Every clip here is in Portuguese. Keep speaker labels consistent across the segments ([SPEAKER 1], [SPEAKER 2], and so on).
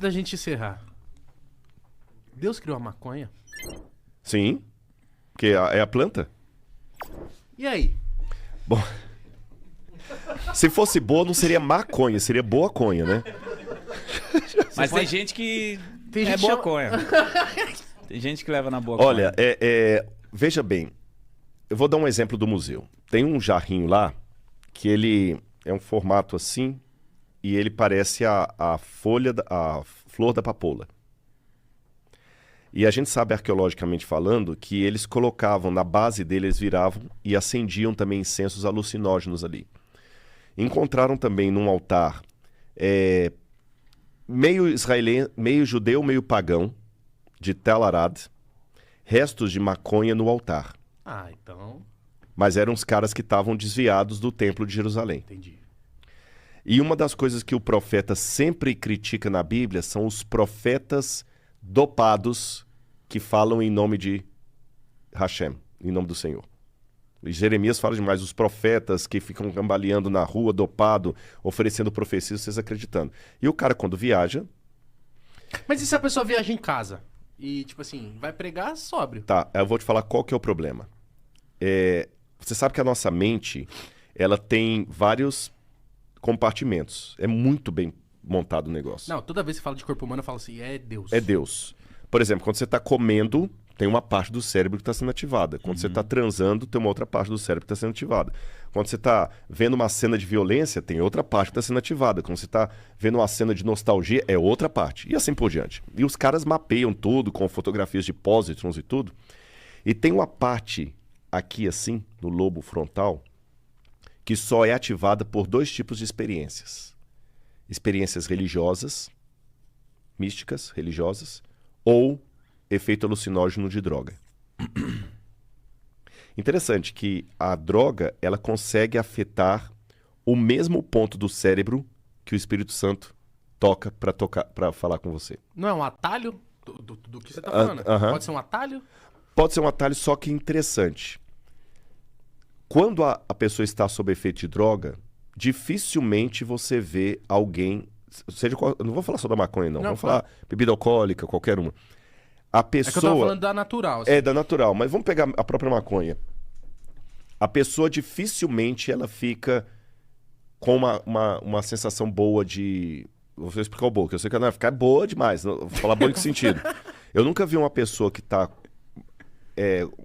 [SPEAKER 1] da gente encerrar, Deus criou a maconha?
[SPEAKER 2] Sim, porque é a planta.
[SPEAKER 1] E aí?
[SPEAKER 2] Bom, se fosse boa, não seria maconha, seria boa conha, né?
[SPEAKER 3] Mas tem gente que
[SPEAKER 1] Tem gente
[SPEAKER 3] é
[SPEAKER 1] que
[SPEAKER 3] boa
[SPEAKER 1] chama-
[SPEAKER 3] conha. Tem gente que leva na boa
[SPEAKER 2] Olha,
[SPEAKER 3] conha.
[SPEAKER 2] veja bem, eu vou dar um exemplo do museu. Tem um jarrinho lá, que ele é um formato assim, e ele parece a flor da papoula. E a gente sabe, arqueologicamente falando, que eles colocavam, na base dele, eles viravam e acendiam também incensos alucinógenos ali. Encontraram também num altar meio israelense, meio judeu, meio pagão, de Tel Arad, restos de maconha no altar.
[SPEAKER 1] Ah, então...
[SPEAKER 2] Mas eram os caras que estavam desviados do Templo de Jerusalém.
[SPEAKER 1] Entendi.
[SPEAKER 2] E uma das coisas que o profeta sempre critica na Bíblia são os profetas dopados que falam em nome de Hashem, em nome do Senhor. E Jeremias fala demais, os profetas que ficam cambaleando na rua, dopado, oferecendo profecias, vocês acreditando. E o cara, quando viaja...
[SPEAKER 1] Mas e se a pessoa viaja em casa? E, tipo assim, vai pregar sóbrio?
[SPEAKER 2] Tá, eu vou te falar qual que é o problema. Você sabe que a nossa mente, ela tem vários compartimentos. É muito bem montado o negócio.
[SPEAKER 1] Não, toda vez que fala de corpo humano, eu falo assim, é Deus.
[SPEAKER 2] É Deus. Por exemplo, quando você está comendo, tem uma parte do cérebro que está sendo ativada. Quando você está transando, tem uma outra parte do cérebro que está sendo ativada. Quando você está vendo uma cena de violência, tem outra parte que está sendo ativada. Quando você está vendo uma cena de nostalgia, é outra parte. E assim por diante. E os caras mapeiam tudo com fotografias de pósitrons e tudo. E tem uma parte aqui assim, no lobo frontal, que só é ativada por dois tipos de experiências. Experiências religiosas, místicas, religiosas, ou efeito alucinógeno de droga. Interessante que a droga, ela consegue afetar o mesmo ponto do cérebro que o Espírito Santo toca para falar com você.
[SPEAKER 1] Não é um atalho do que você tá falando? Pode ser um atalho?
[SPEAKER 2] Pode ser um atalho, só que interessante. Quando a pessoa está sob efeito de droga, dificilmente você vê alguém... eu não vou falar só da maconha, não. Vamos falar bebida alcoólica, qualquer uma. A pessoa...
[SPEAKER 1] É que eu tava falando da natural. Assim.
[SPEAKER 2] É, da natural. Mas vamos pegar a própria maconha. A pessoa dificilmente ela fica com uma sensação boa de... Vou explicar o boa, que eu sei que ela vai ficar boa demais. Vou falar boa em que sentido? Eu nunca vi uma pessoa que tá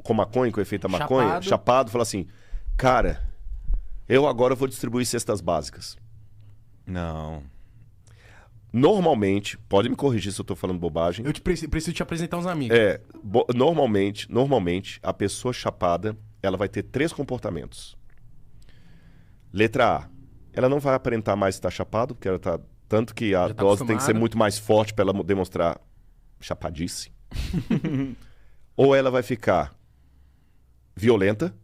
[SPEAKER 2] com maconha, com efeito da maconha, chapado, falar assim, cara, eu agora vou distribuir cestas básicas.
[SPEAKER 3] Não.
[SPEAKER 2] Normalmente, pode me corrigir se eu tô falando bobagem.
[SPEAKER 1] Eu preciso te apresentar uns amigos.
[SPEAKER 2] Normalmente, a pessoa chapada, ela vai ter 3 comportamentos. Letra A, ela não vai aparentar mais estar chapado, porque ela tá... Tanto que a dose tem que ser muito mais forte para ela demonstrar chapadice. Ou ela vai ficar violenta,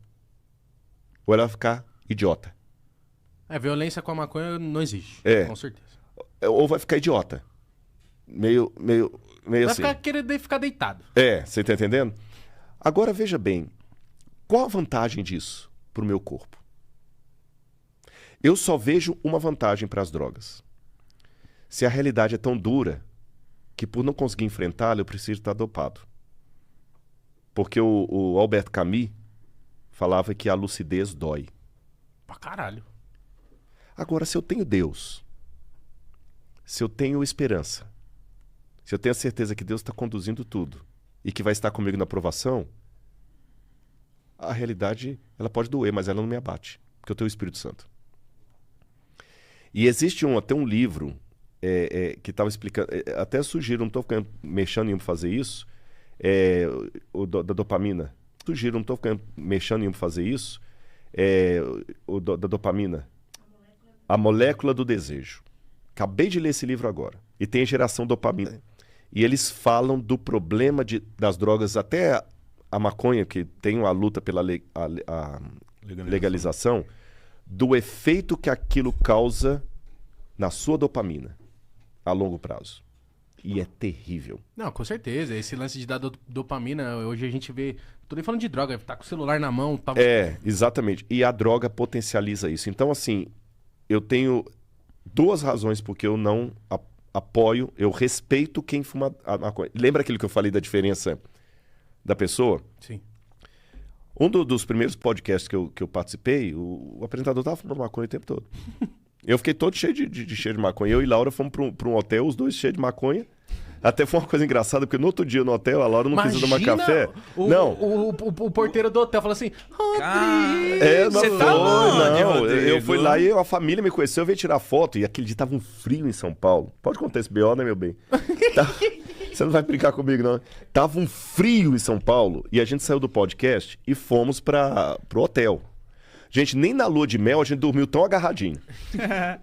[SPEAKER 2] ou ela vai ficar idiota.
[SPEAKER 1] Violência com a maconha não existe. Com certeza.
[SPEAKER 2] Ou vai ficar idiota. Meio
[SPEAKER 1] vai
[SPEAKER 2] assim.
[SPEAKER 1] Vai querer ficar deitado.
[SPEAKER 2] Você tá entendendo? Agora veja bem, qual a vantagem disso pro meu corpo? Eu só vejo uma vantagem para as drogas. Se a realidade é tão dura que por não conseguir enfrentá-la eu preciso estar dopado. Porque o Albert Camus falava que a lucidez dói.
[SPEAKER 1] Pra caralho.
[SPEAKER 2] Agora, se eu tenho Deus, se eu tenho esperança, se eu tenho a certeza que Deus está conduzindo tudo e que vai estar comigo na aprovação, a realidade ela pode doer, mas ela não me abate, porque eu tenho o Espírito Santo. E existe até um livro que estava explicando, até sugiro, não estou mexendo em fazer isso, da dopamina. Sugiro, não estou mexendo em fazer isso, da dopamina. A molécula do desejo. Acabei de ler esse livro agora. E tem geração dopamina. E eles falam do problema das drogas, até a maconha, que tem a luta pela legalização, do efeito que aquilo causa na sua dopamina a longo prazo. E é terrível.
[SPEAKER 1] Não, com certeza. Esse lance de dar dopamina, hoje a gente vê... Tô nem falando de droga, tá com o celular na mão... Tá...
[SPEAKER 2] Exatamente. E a droga potencializa isso. Então, assim, eu tenho 2 razões porque eu não apoio, eu respeito quem fuma a maconha. Lembra aquilo que eu falei da diferença da pessoa?
[SPEAKER 1] Sim.
[SPEAKER 2] Um dos primeiros podcasts que eu participei, o apresentador tava fumando maconha o tempo todo. Eu fiquei todo cheio de cheiro de maconha. Eu e Laura fomos pra um hotel, os dois cheios de maconha. Até foi uma coisa engraçada, porque no outro dia no hotel, a Laura não quis tomar café.
[SPEAKER 1] O porteiro do hotel falou assim:
[SPEAKER 2] Não
[SPEAKER 3] Você
[SPEAKER 2] foi,
[SPEAKER 3] tá onde,
[SPEAKER 2] não.
[SPEAKER 3] Rodrigo?
[SPEAKER 2] Eu fui lá e a família me conheceu, eu veio tirar foto. E aquele dia tava um frio em São Paulo. Pode contar esse BO, né, meu bem? Você não vai brincar comigo, não. Tava um frio em São Paulo. E a gente saiu do podcast e fomos pro hotel. Gente, nem na lua de mel a gente dormiu tão agarradinho.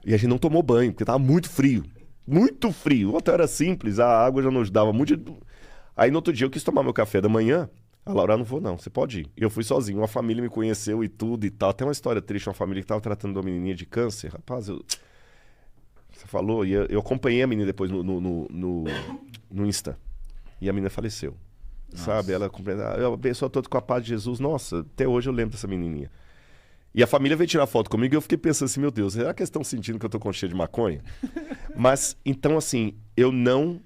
[SPEAKER 2] E a gente não tomou banho, porque tava muito frio. Muito frio. O hotel era simples, a água já nos dava muito. Aí no outro dia eu quis tomar meu café da manhã. A Laura, não vou não, você pode ir. E eu fui sozinho, uma família me conheceu e tudo e tal. Até uma história triste, uma família que tava tratando de uma menininha de câncer. Rapaz, você falou, e eu acompanhei a menina depois no Insta. E a menina faleceu. Nossa. Sabe? Ela eu abençoo a todos com a paz de Jesus. Nossa, até hoje eu lembro dessa menininha. E a família veio tirar foto comigo e eu fiquei pensando assim, meu Deus, será que eles estão sentindo que eu tô com cheiro de maconha? Mas, então assim, eu não...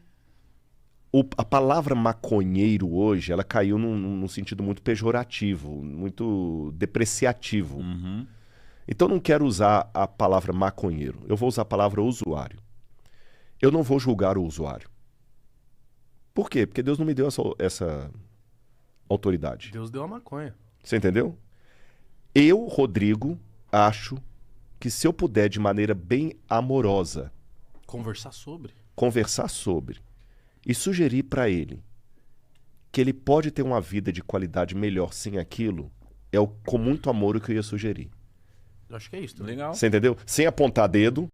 [SPEAKER 2] A palavra maconheiro hoje, ela caiu num sentido muito pejorativo, muito depreciativo.
[SPEAKER 3] Uhum.
[SPEAKER 2] Então eu não quero usar a palavra maconheiro, eu vou usar a palavra usuário. Eu não vou julgar o usuário. Por quê? Porque Deus não me deu essa autoridade.
[SPEAKER 1] Deus deu a maconha.
[SPEAKER 2] Você entendeu? Eu, Rodrigo, acho que se eu puder de maneira bem amorosa
[SPEAKER 1] conversar sobre
[SPEAKER 2] e sugerir para ele que ele pode ter uma vida de qualidade melhor sem aquilo, com muito amor o que eu ia sugerir.
[SPEAKER 1] Eu acho que é isso. Também.
[SPEAKER 3] Legal.
[SPEAKER 2] Você entendeu? Sem apontar dedo,